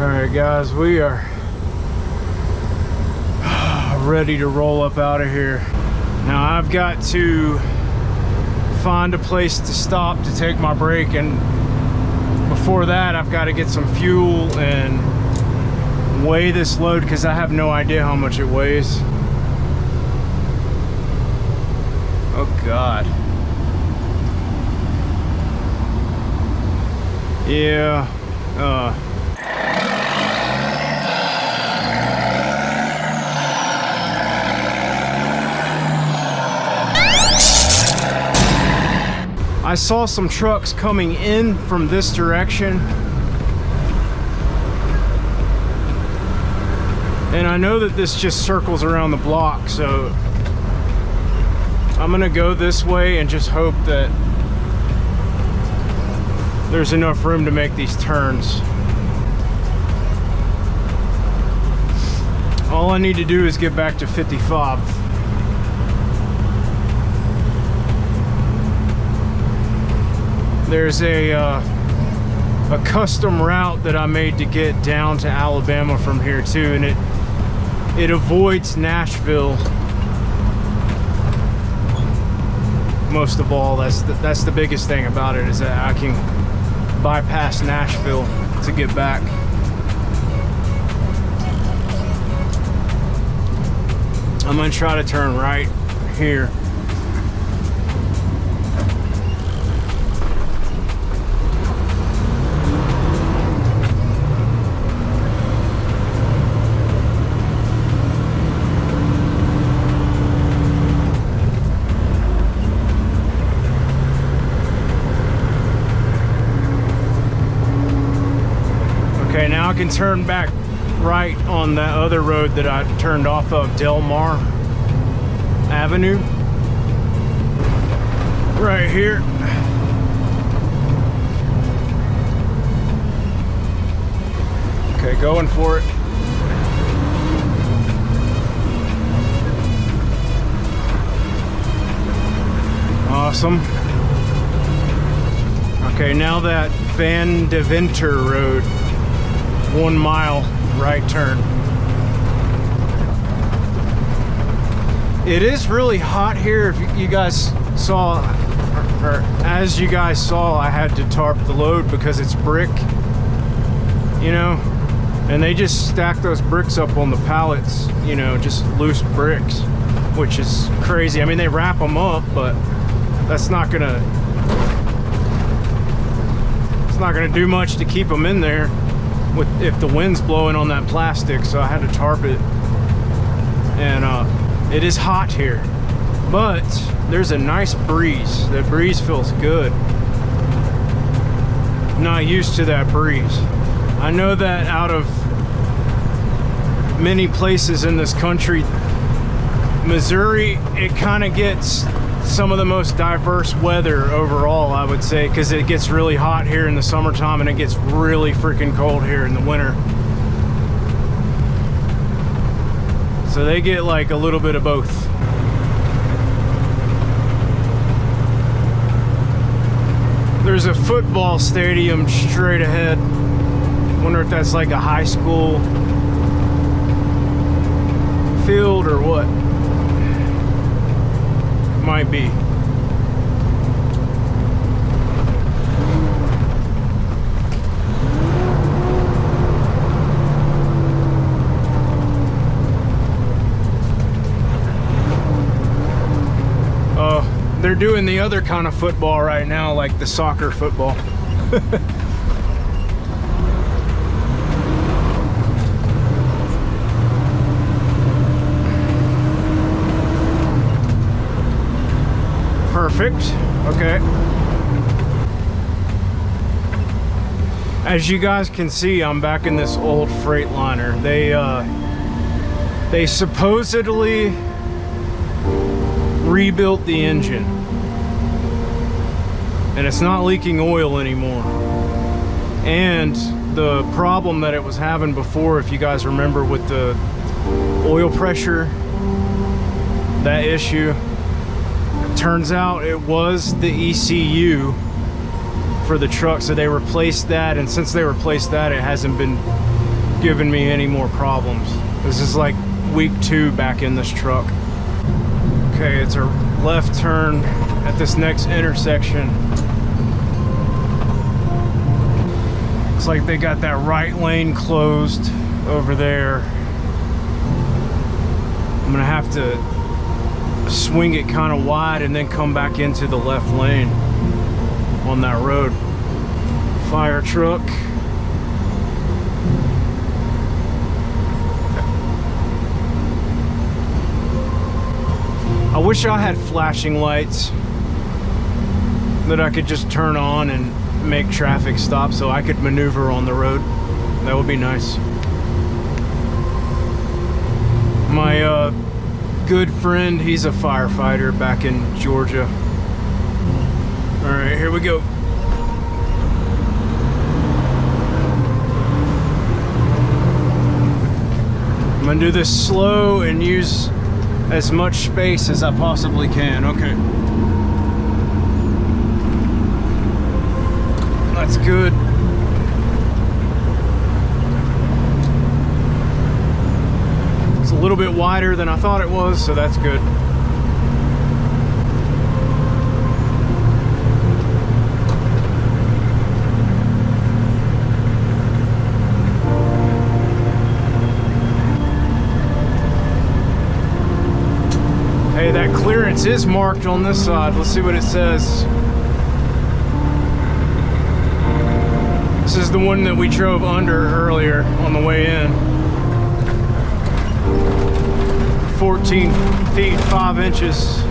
Alright guys, we are ready to roll up out of here. Now I've got to find a place to stop to take my break, and before that I've got to get some fuel and weigh this load because I have no idea how much it weighs. Oh God. Yeah. I saw some trucks coming in from this direction, and I know that this just circles around the block, so I'm gonna go this way and just hope that there's enough room to make these turns. All I need to do is get back to 55. There's a custom route that I made to get down to Alabama from here too, and it avoids Nashville. Most of all, that's the biggest thing about it, is that I can bypass Nashville to get back. I'm gonna try to turn right here. Okay, now I can turn back right on that other road that I turned off of, Delmar Avenue. Right here. Okay, going for it. Awesome. Okay, now that Van Deventer Road. 1 mile right turn. It is really hot here. If you guys saw, or as you guys saw, I had to tarp the load because it's brick, you know, and they just stack those bricks up on the pallets, you know, just loose bricks, which is crazy. I mean, they wrap them up, but that's not gonna do much to keep them in there if the wind's blowing on that plastic. So I had to tarp it, and it is hot here, but there's a nice breeze. The breeze feels good. Not used to that breeze. I know that out of many places in this country, Missouri, it kind of gets some of the most diverse weather overall, I would say, because it gets really hot here in the summertime and it gets really freaking cold here in the winter. So they get like a little bit of both. There's a football stadium straight ahead. Wonder if that's like a high school field or what. Might be. They're doing the other kind of football right now, like the soccer football. Perfect. Okay. As you guys can see, I'm back in this old Freightliner. They supposedly rebuilt the engine, and it's not leaking oil anymore. And the problem that it was having before, if you guys remember, with the oil pressure, that issue, turns out it was the ECU for the truck. So they replaced that, and since they replaced that, it hasn't been giving me any more problems. This is like week 2 back in this truck. Okay, it's a left turn at this next intersection. Looks like they got that right lane closed over there. I'm gonna have to swing it kind of wide and then come back into the left lane on that road. Fire truck. I wish I had flashing lights that I could just turn on and make traffic stop so I could maneuver on the road. That would be nice. My good friend, he's a firefighter back in Georgia. All right, here we go. I'm gonna do this slow and use as much space as I possibly can. Okay. That's good. It's a little bit wider than I thought it was, so that's good. Hey, that clearance is marked on this side. Let's see what it says. This is the one that we drove under earlier on the way in. 14 feet 5 inches.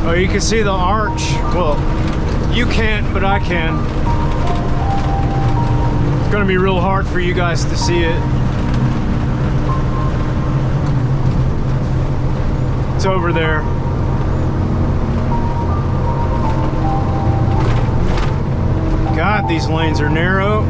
Oh, you can see the arch. Well, you can't, but I can. It's gonna be real hard for you guys to see it. It's over there. God, these lanes are narrow.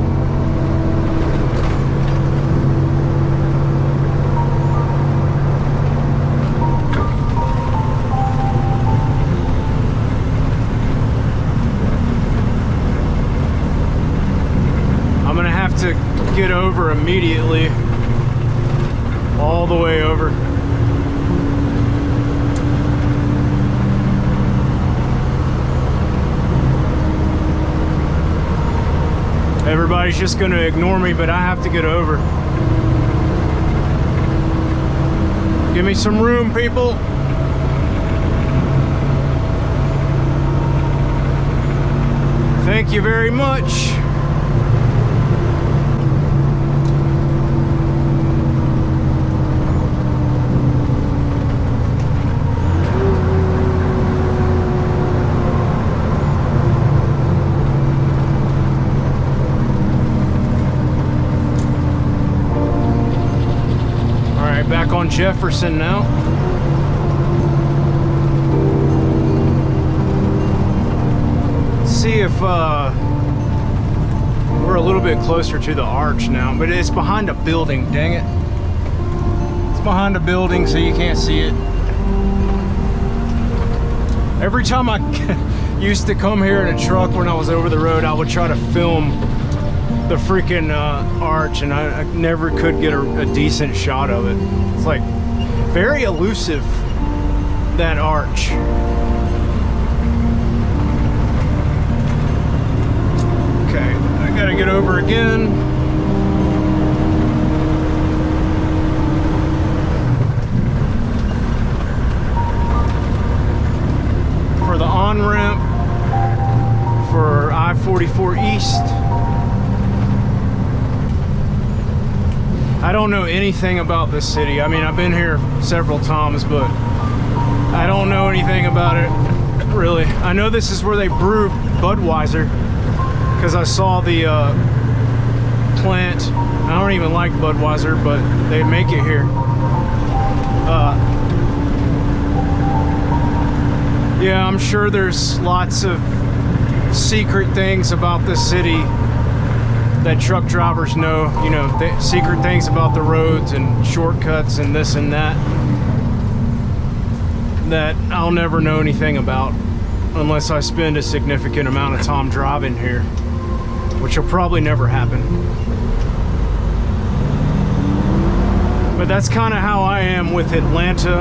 To get over immediately, all the way over. Everybody's just going to ignore me, but I have to get over. Give me some room, people. Thank you very much. Back on Jefferson now. Let's see if we're a little bit closer to the arch now, but it's behind a building, dang it. It's behind a building, so you can't see it. Every time I used to come here in a truck when I was over the road, I would try to film the freaking arch, and I never could get a decent shot of it. It's like very elusive, that arch. Okay, I gotta get over again. For the on-ramp for I-44 East. I don't know anything about this city. I mean, I've been here several times, but I don't know anything about it, really. I know this is where they brew Budweiser, because I saw the plant. I don't even like Budweiser, but they make it here. Yeah, I'm sure there's lots of secret things about this city that truck drivers know, you know, secret things about the roads and shortcuts and this and that I'll never know anything about unless I spend a significant amount of time driving here, which will probably never happen. But that's kind of how I am with Atlanta.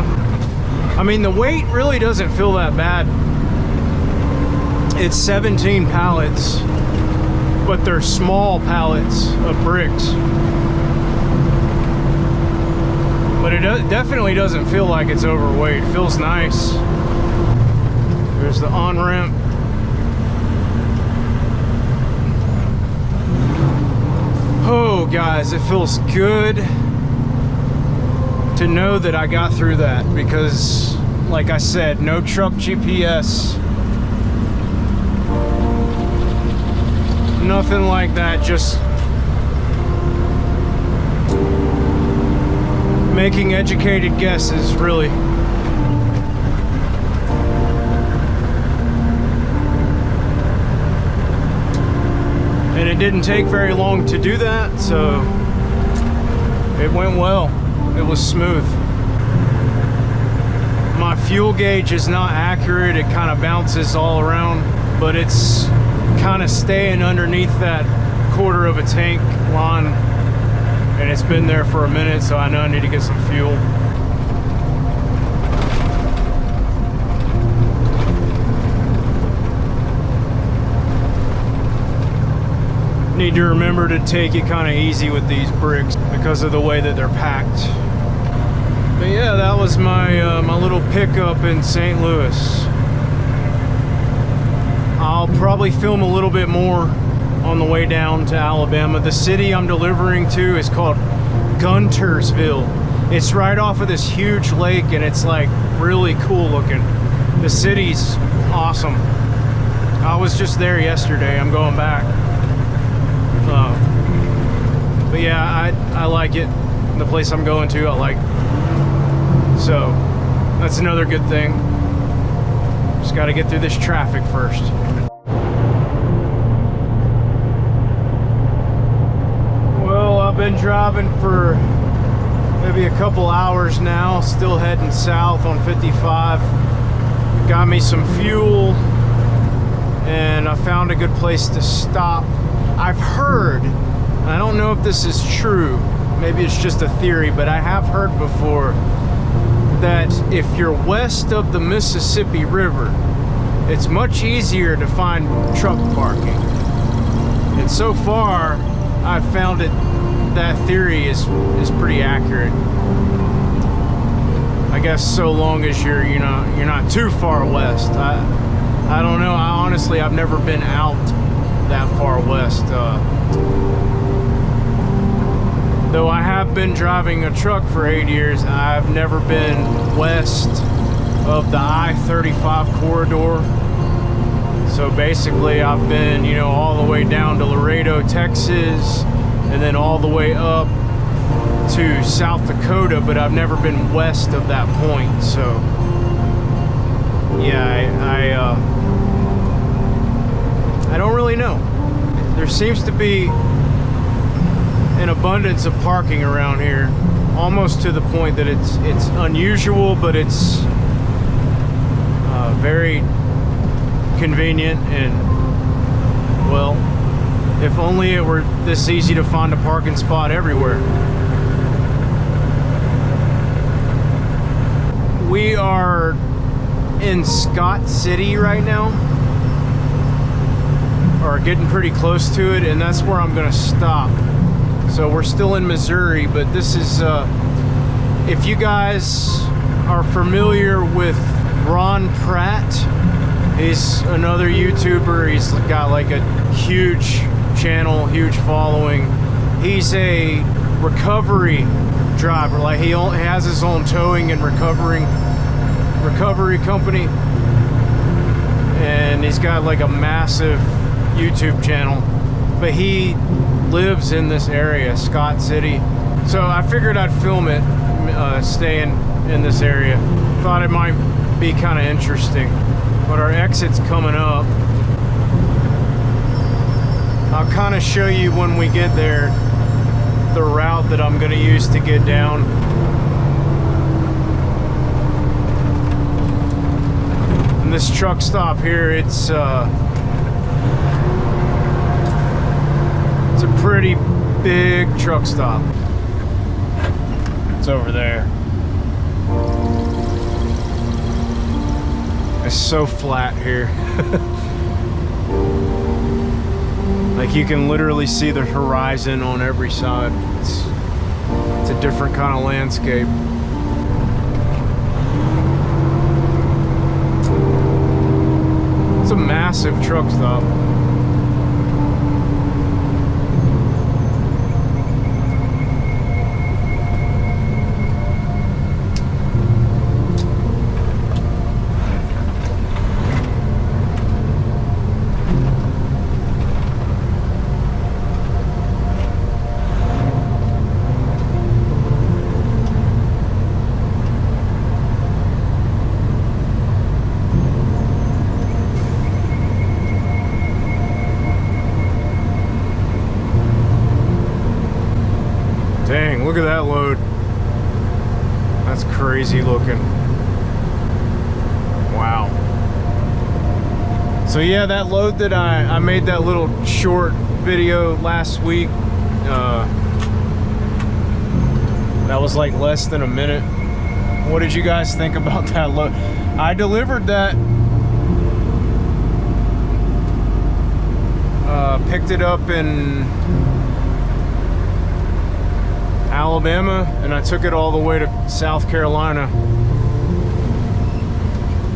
I mean, the weight really doesn't feel that bad. It's 17 pallets, but they're small pallets of bricks. But it definitely doesn't feel like it's overweight. It feels nice. There's the on-ramp. Oh, guys, it feels good to know that I got through that, because like I said, no truck GPS, nothing like that, just making educated guesses, really. And it didn't take very long to do that, so it went well. It was smooth. My fuel gauge is not accurate. It kind of bounces all around, but it's kind of staying underneath that quarter of a tank line, and it's been there for a minute, so I know I need to get some fuel. Need to remember to take it kind of easy with these bricks because of the way that they're packed. But yeah, that was my my little pickup in St. Louis. I'll probably film a little bit more on the way down to Alabama. The city I'm delivering to is called Guntersville. It's right off of this huge lake, and it's like really cool looking. The city's awesome. I was just there yesterday. I'm going back. But yeah, I like it. The place I'm going to, I like. So that's another good thing. Just got to get through this traffic first. Well, I've been driving for maybe a couple hours now, still heading south on 55. Got me some fuel, and I found a good place to stop. I've heard, I don't know if this is true, maybe it's just a theory, but I have heard before that if you're west of the Mississippi River, it's much easier to find truck parking. And so far, I've found it, that theory is pretty accurate. I guess so long as you're not too far west. I don't know. I've never been out that far west. Though I have been driving a truck for 8 years, I've never been west of the I-35 corridor. So basically I've been, all the way down to Laredo, Texas, and then all the way up to South Dakota, but I've never been west of that point. So yeah, I don't really know. There seems to be an abundance of parking around here, almost to the point that it's unusual, but it's very convenient. And well, if only it were this easy to find a parking spot everywhere. We are in Scott City right now, or getting pretty close to it, and that's where I'm gonna stop. So we're still in Missouri, but this is, if you guys are familiar with Ron Pratt, he's another YouTuber. He's got like a huge channel, huge following. He's a recovery driver. Like he has his own towing and recovery company, and he's got like a massive YouTube channel. But he lives in this area, Scott City. So I figured I'd film it, staying in this area. Thought it might be kind of interesting. But our exit's coming up. I'll kind of show you when we get there the route that I'm going to use to get down. And this truck stop here, it's a pretty big truck stop. It's over there. It's so flat here. Like you can literally see the horizon on every side. It's a different kind of landscape. It's a massive truck stop. Dang, look at that load. That's crazy looking. Wow. So yeah, that load that I made that little short video last week, that was like less than a minute. What did you guys think about that load? I delivered that, picked it up in Alabama, and I took it all the way to South Carolina.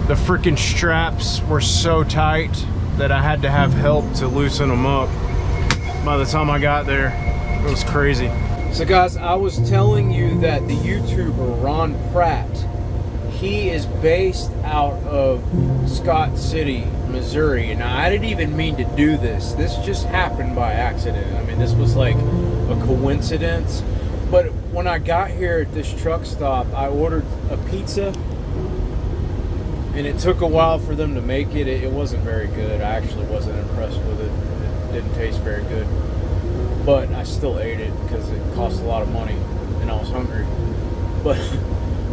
The freaking straps were so tight that I had to have help to loosen them up. By the time I got there, it was crazy. So guys, I was telling you that the YouTuber Ron Pratt, he is based out of Scott City, Missouri. And I didn't even mean to do this. This just happened by accident. I mean, this was like a coincidence. But when I got here at this truck stop, I ordered a pizza, and it took a while for them to make it. It wasn't very good. I actually wasn't impressed with it. It didn't taste very good. But I still ate it because it cost a lot of money, and I was hungry.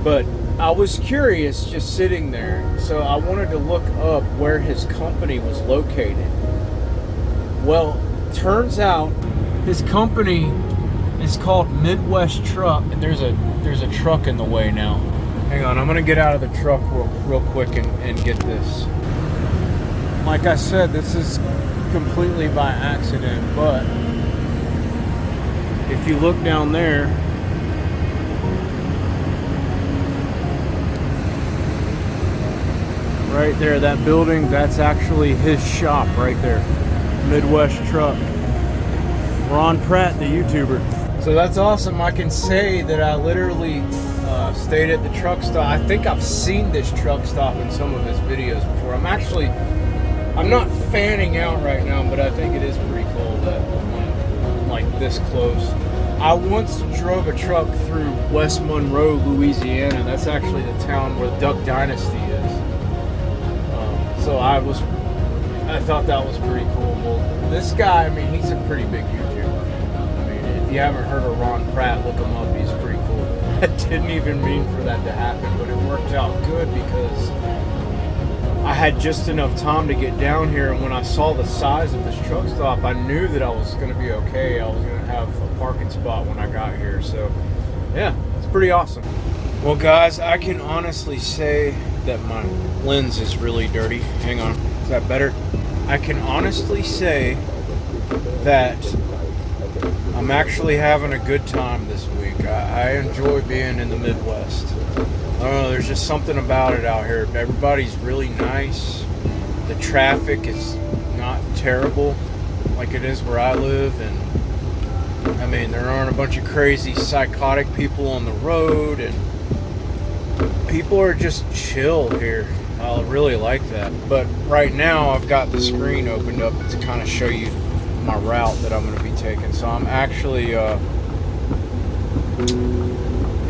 But I was curious just sitting there, so I wanted to look up where his company was located. Well, turns out his company, it's called Midwest Truck, and there's a truck in the way now. Hang on, I'm gonna get out of the truck real quick and get this. Like I said, this is completely by accident, but if you look down there, right there, that building, that's actually his shop right there. Midwest Truck. Ron Pratt, the YouTuber. So that's awesome. I can say that I literally stayed at the truck stop. I think I've seen this truck stop in some of his videos before. I'm not fanning out right now, but I think it is pretty cool that I'm like this close. I once drove a truck through West Monroe, Louisiana. That's actually the town where Duck Dynasty is. So I thought that was pretty cool. Well, this guy, I mean, he's a pretty big YouTuber. I mean, if you haven't heard of Ron Pratt, look him up. He's pretty cool. I didn't even mean for that to happen, but it worked out good because I had just enough time to get down here, and when I saw the size of this truck stop, I knew that I was going to be okay. I was going to have a parking spot when I got here. So, yeah, it's pretty awesome. Well, guys, I can honestly say that my lens is really dirty. Hang on. Is that better? I can honestly say that I'm actually having a good time this week. I enjoy being in the Midwest. I don't know, there's just something about it out here. Everybody's really nice. The traffic is not terrible like it is where I live. And I mean, there aren't a bunch of crazy psychotic people on the road, and people are just chill here. I really like that. But right now I've got the screen opened up to kind of show you my route that I'm going to be taking. So I'm actually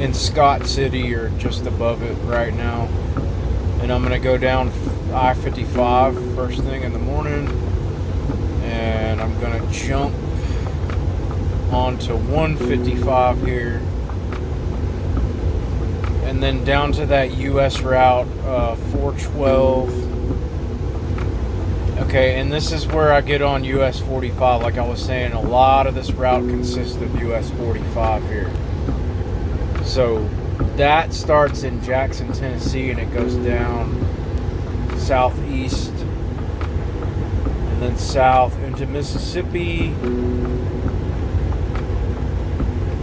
in Scott City, or just above it right now, and I'm going to go down I-55 first thing in the morning, and and I'm gonna jump onto 155 here, and then down to that US route 412. Okay, and this is where I get on US 45. Like I was saying, a lot of this route consists of US 45 here. So that starts in Jackson, Tennessee, and it goes down southeast and then south into Mississippi.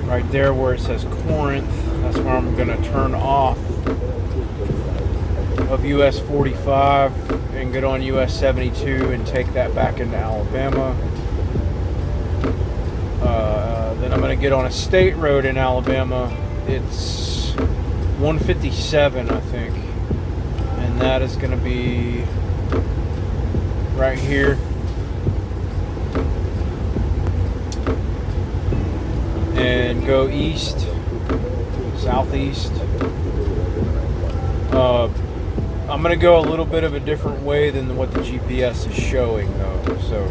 Right there where it says Corinth, that's where I'm going to turn off of US 45 and get on US 72 and take that back into Alabama. Then I'm going to get on a state road in Alabama. It's 157, I think, and that is going to be right here. And go east, southeast. I'm going to go a little bit of a different way than what the GPS is showing, though. So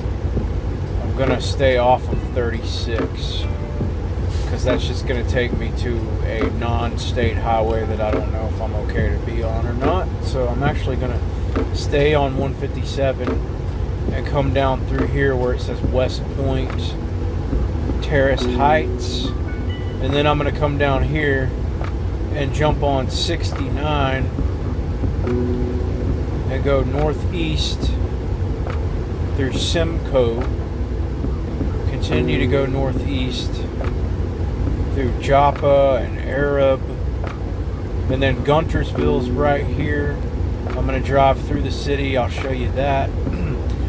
I'm going to stay off of 36 because that's just going to take me to a non-state highway that I don't know if I'm okay to be on or not. So I'm actually going to stay on 157 and come down through here where it says West Point, Terrace Heights, and then I'm going to come down here and jump on 69 and go northeast through Simcoe, continue to go northeast through Joppa and Arab, and then Guntersville's right here. I'm going to drive through the city. I'll show you that.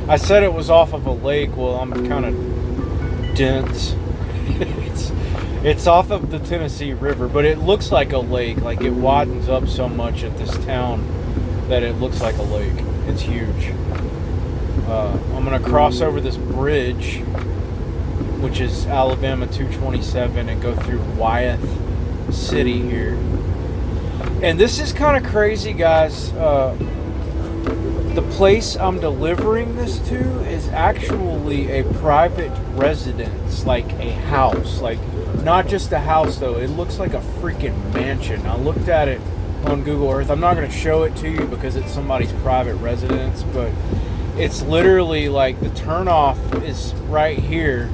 I said it was off of a lake. Well, I'm kind of dense. It's off of the Tennessee River, but it looks like a lake. Like it widens up so much at this town that it looks like a lake. It's huge. I'm going to cross over this bridge, which is Alabama 227, and go through Wyeth City here. And this is kind of crazy, guys. The place I'm delivering this to is actually a private residence, like a house. Like, not just a house, though. It looks like a freaking mansion. I looked at it on Google Earth. I'm not going to show it to you because it's somebody's private residence, but it's literally like the turnoff is right here,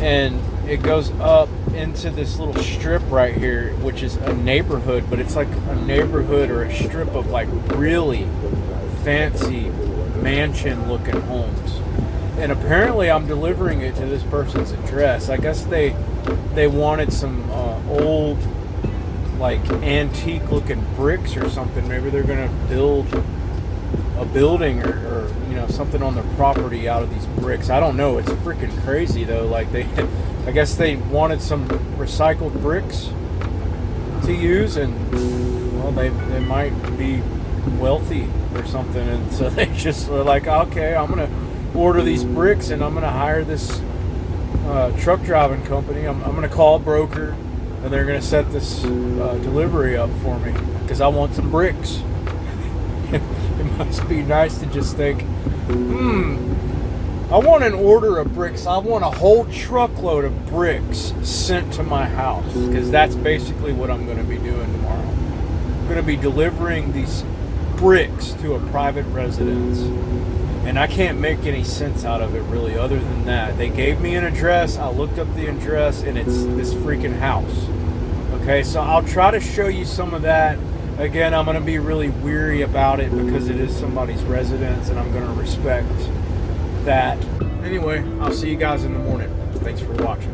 and it goes up into this little strip right here, which is a neighborhood, but it's like a neighborhood or a strip of like really fancy mansion looking homes. And apparently I'm delivering it to this person's address. I guess they wanted some old, like, antique looking bricks or something. Maybe they're gonna build a building or you know, something on their property out of these bricks. I don't know. It's freaking crazy though. Like I guess they wanted some recycled bricks to use, and well, they might be wealthy or something, and so they just were like, okay, I'm gonna order these bricks and I'm gonna hire this truck driving company. I'm gonna call a broker, and they're gonna set this delivery up for me because I want some bricks. It must be nice to just think, I want an order of bricks. I want a whole truckload of bricks sent to my house, because that's basically what I'm going to be doing tomorrow. I'm going to be delivering these bricks to a private residence, and I can't make any sense out of it really other than that. They gave me an address. I looked up the address, and it's this freaking house. Okay, so I'll try to show you some of that. Again, I'm going to be really weary about it because it is somebody's residence, and I'm going to respect that. Anyway, I'll see you guys in the morning. Thanks for watching.